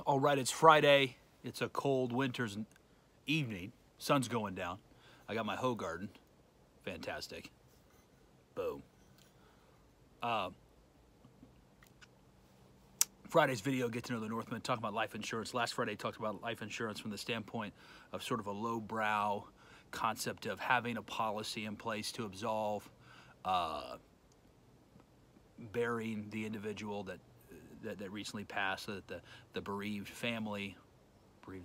All right, it's Friday. It's a cold winter's evening. Sun's going down. I got my hoe garden. Fantastic. Boom. Friday's video, Get to Know the Northman, talking about life insurance. Last Friday, talked about life insurance from the standpoint of sort of a lowbrow concept of having a policy in place to absolve burying the individual that recently passed, so that the bereaved family,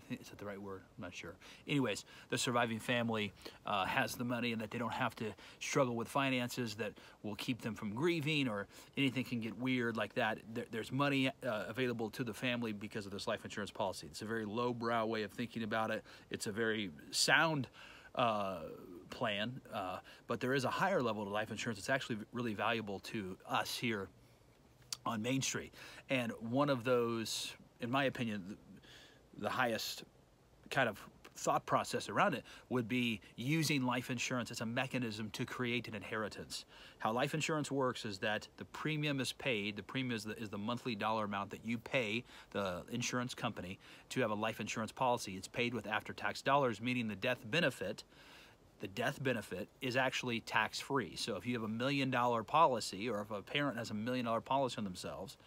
is that the right word? I'm not sure. Anyways, the surviving family has the money, and that they don't have to struggle with finances that will keep them from grieving, or anything can get weird like that. There's money available to the family because of this life insurance policy. It's a very lowbrow way of thinking about it. It's a very sound plan, but there is a higher level to life insurance. It's actually really valuable to us here on Main Street. And one of those, in my opinion, the highest kind of thought process around it would be using life insurance as a mechanism to create an inheritance. How life insurance works is that the premium is paid. The premium is the monthly dollar amount that you pay the insurance company to have a life insurance policy. It's paid with after-tax dollars, meaning the death benefit is actually tax-free. So if you have $1 million policy, or if a parent has $1 million policy on themselves,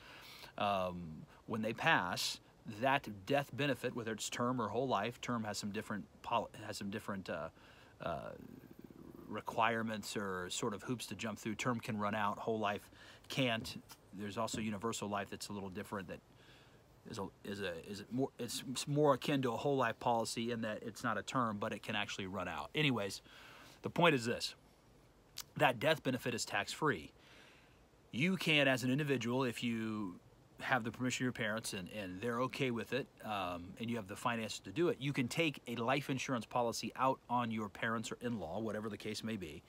when they pass, that death benefit, whether it's term or whole life, term has some different requirements or sort of hoops to jump through. Term can run out, whole life can't. There's also universal life that's a little different, that it's more akin to a whole life policy in that it's not a term, but it can actually run out. Anyways, the point is this: that death benefit is tax-free. You can, as an individual, if you have the permission of your parents and they're okay with it, and you have the finances to do it, you can take a life insurance policy out on your parents or in-law, whatever the case may be,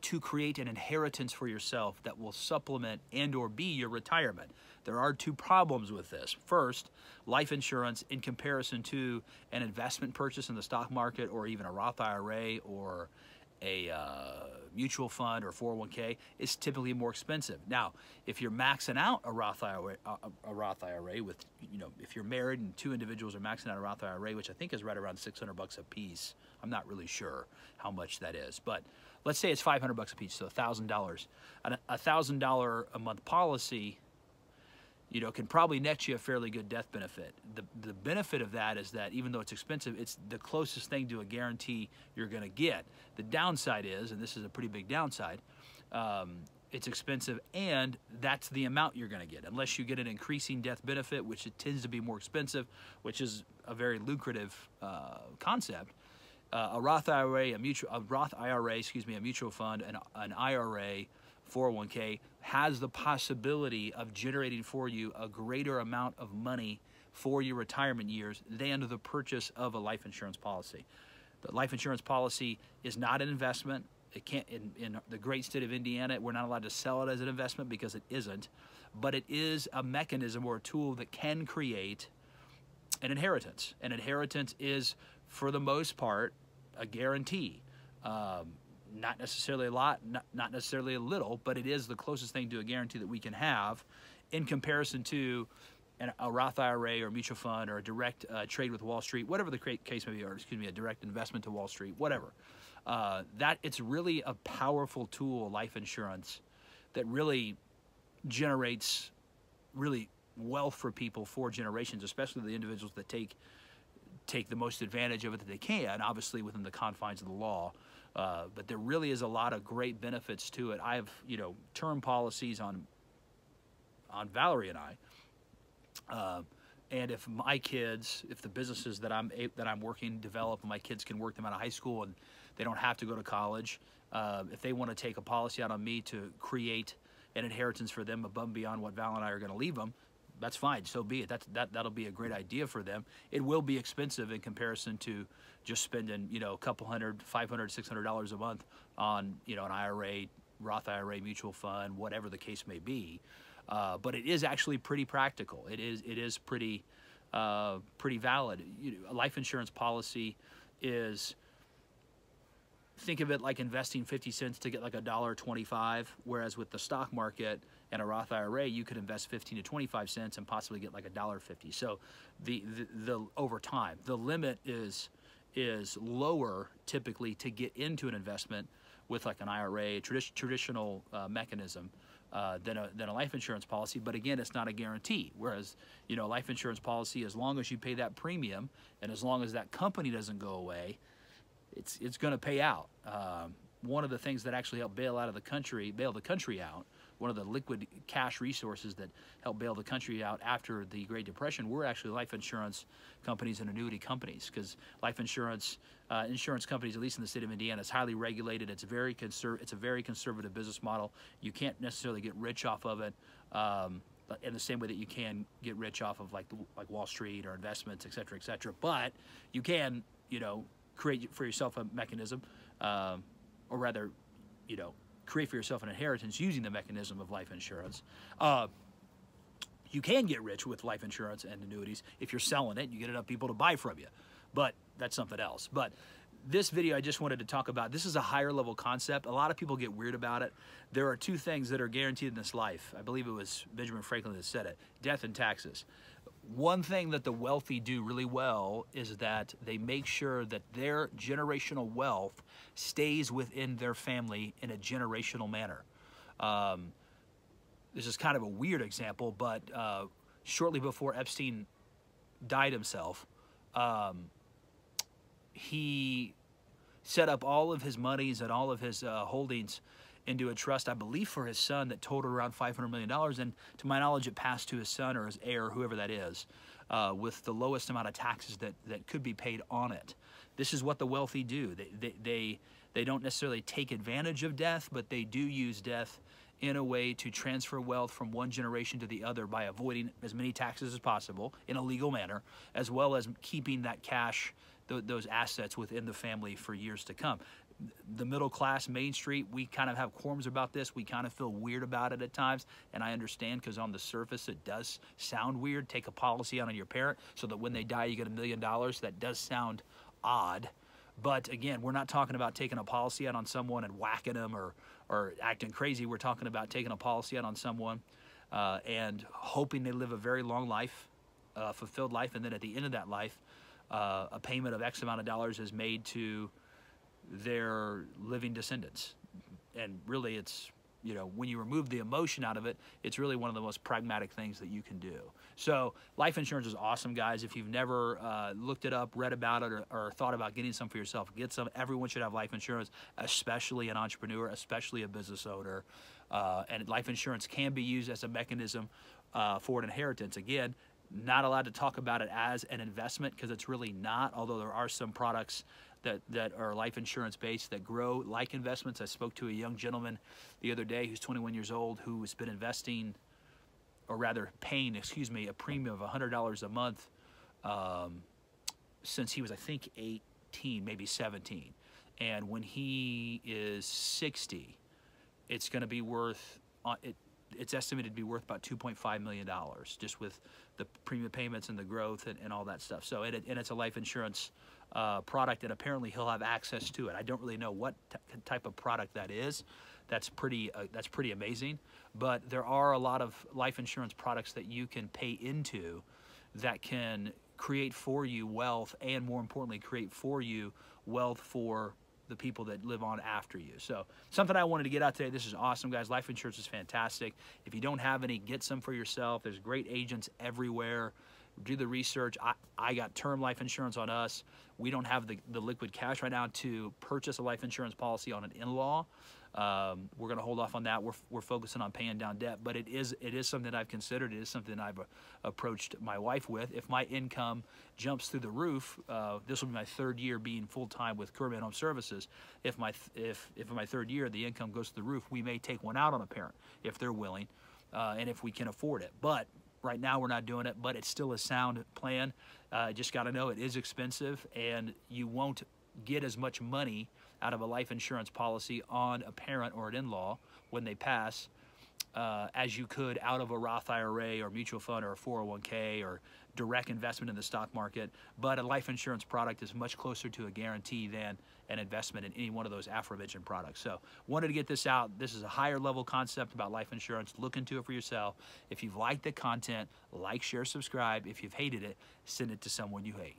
to create an inheritance for yourself that will supplement and or be your retirement. There are two problems with this. First, life insurance in comparison to an investment purchase in the stock market, or even a Roth IRA, or a mutual fund or 401k, is typically more expensive. Now, if you're maxing out a Roth IRA with, if you're married and two individuals are maxing out a Roth IRA, which I think is right around $600 a piece. I'm not really sure how much that is, but let's say it's $500 a piece, so $1,000. A $1,000 a month policy, can probably net you a fairly good death benefit. The benefit of that is that even though it's expensive, it's the closest thing to a guarantee you're going to get. The downside is, and this is a pretty big downside, it's expensive, and that's the amount you're going to get. Unless you get an increasing death benefit, which it tends to be more expensive, which is a very lucrative concept. A Roth IRA, a mutual fund, and an IRA, 401k, has the possibility of generating for you a greater amount of money for your retirement years than the purchase of a life insurance policy. The life insurance policy is not an investment. It can't, in the great state of Indiana, we're not allowed to sell it as an investment because it isn't, but it is a mechanism or a tool that can create an inheritance. An inheritance is, for the most part, a guarantee. Not necessarily a lot, not necessarily a little, but it is the closest thing to a guarantee that we can have in comparison to a Roth IRA or mutual fund or a direct trade with Wall Street, whatever the case may be, or a direct investment to Wall Street, whatever. That it's really a powerful tool, life insurance, that really generates really wealth for people for generations, especially the individuals that take the most advantage of it that they can, obviously within the confines of the law. But there really is a lot of great benefits to it. I have, term policies on Valerie and I, and if my kids, if the businesses that I'm working develop, and my kids can work them out of high school and they don't have to go to college, if they want to take a policy out on me to create an inheritance for them above and beyond what Val and I are going to leave them, that's fine, so be it. That'll be a great idea for them. It will be expensive in comparison to just spending, a couple $100, $500, $600 a month on, an IRA, Roth IRA, mutual fund, whatever the case may be. But it is actually pretty practical. It is pretty valid. A life insurance policy is, think of it like investing 50 cents to get like $1.25, whereas with the stock market, In a Roth IRA, you could invest 15 to 25 cents and possibly get like $1.50. So the over time, the limit is lower typically to get into an investment with like an IRA, traditional mechanism, than a life insurance policy. But again, it's not a guarantee. Whereas, you know, a life insurance policy, as long as you pay that premium and as long as that company doesn't go away, it's going to pay out. One of the things that actually helped bail the country out, one of the liquid cash resources that helped bail the country out after the Great Depression were actually life insurance companies and annuity companies, because life insurance companies, at least in the state of Indiana, is highly regulated. It's a very conservative business model. You can't necessarily get rich off of it in the same way that you can get rich off of like Wall Street or investments, et cetera, et cetera. But you can, you know, create for yourself a mechanism, or rather, you know, create for yourself an inheritance using the mechanism of life insurance. You can get rich with life insurance and annuities if you're selling it. You get enough people to buy from you, but that's something else. But this video, I just wanted to talk about, this is a higher level concept. A lot of people get weird about it. There are two things that are guaranteed in this life. I believe it was Benjamin Franklin that said it: death and taxes. One thing that the wealthy do really well is that they make sure that their generational wealth stays within their family in a generational manner. This is kind of a weird example, but shortly before Epstein died himself, he set up all of his monies and all of his holdings into a trust, I believe, for his son that totaled around $500 million. And to my knowledge, it passed to his son or his heir, whoever that is, with the lowest amount of taxes that could be paid on it. This is what the wealthy do. They don't necessarily take advantage of death, but they do use death in a way to transfer wealth from one generation to the other by avoiding as many taxes as possible in a legal manner, as well as keeping that cash, those assets within the family for years to come. The middle class, Main Street, we kind of have qualms about this. We kind of feel weird about it at times, and I understand, because on the surface it does sound weird. Take a policy out on your parent so that when they die you get $1 million. That does sound odd. But again, we're not talking about taking a policy out on someone and whacking them or acting crazy. We're talking about taking a policy out on someone and hoping they live a very long life, fulfilled life, and then at the end of that life, a payment of X amount of dollars is made to their living descendants. And really, it's, you know, when you remove the emotion out of it, it's really one of the most pragmatic things that you can do. So life insurance is awesome, guys. If you've never looked it up, read about it, or thought about getting some for yourself, get some. Everyone should have life insurance, especially an entrepreneur, especially a business owner. And life insurance can be used as a mechanism for an inheritance. Again, not allowed to talk about it as an investment, because it's really not, although there are some products that are life insurance based that grow like investments. I spoke to a young gentleman the other day who's 21 years old who has been investing, or rather paying, a premium of $100 a month since he was, I think, 18, maybe 17. And when he is 60, it's going to be worth, it's estimated to be worth about $2.5 million, just with the premium payments and the growth and all that stuff. So, and it's a life insurance product, and apparently he'll have access to it. I don't really know what type of product that is. That's pretty amazing. But there are a lot of life insurance products that you can pay into that can create for you wealth, and more importantly, create for you wealth for the people that live on after you. So something I wanted to get out today. This is awesome, guys. Life insurance is fantastic. If you don't have any, get some for yourself. There's great agents everywhere. Do the research. I got term life insurance on us. We don't have the liquid cash right now to purchase a life insurance policy on an in-law. We're going to hold off on that. We're focusing on paying down debt, but it is something that I've considered. It is something I've approached my wife with. If my income jumps through the roof, this will be my third year being full-time with Kerman Home Services. If in my third year the income goes to the roof, we may take one out on a parent if they're willing, and if we can afford it. But right now we're not doing it, but it's still a sound plan. Just got to know it is expensive, and you won't get as much money out of a life insurance policy on a parent or an in-law when they pass as you could out of a Roth IRA or mutual fund or a 401k or direct investment in the stock market. But a life insurance product is much closer to a guarantee than an investment in any one of those aforementioned products. So wanted to get this out. This is a higher level concept about life insurance. Look into it for yourself. If you've liked the content, like, share, subscribe. If you've hated it, send it to someone you hate.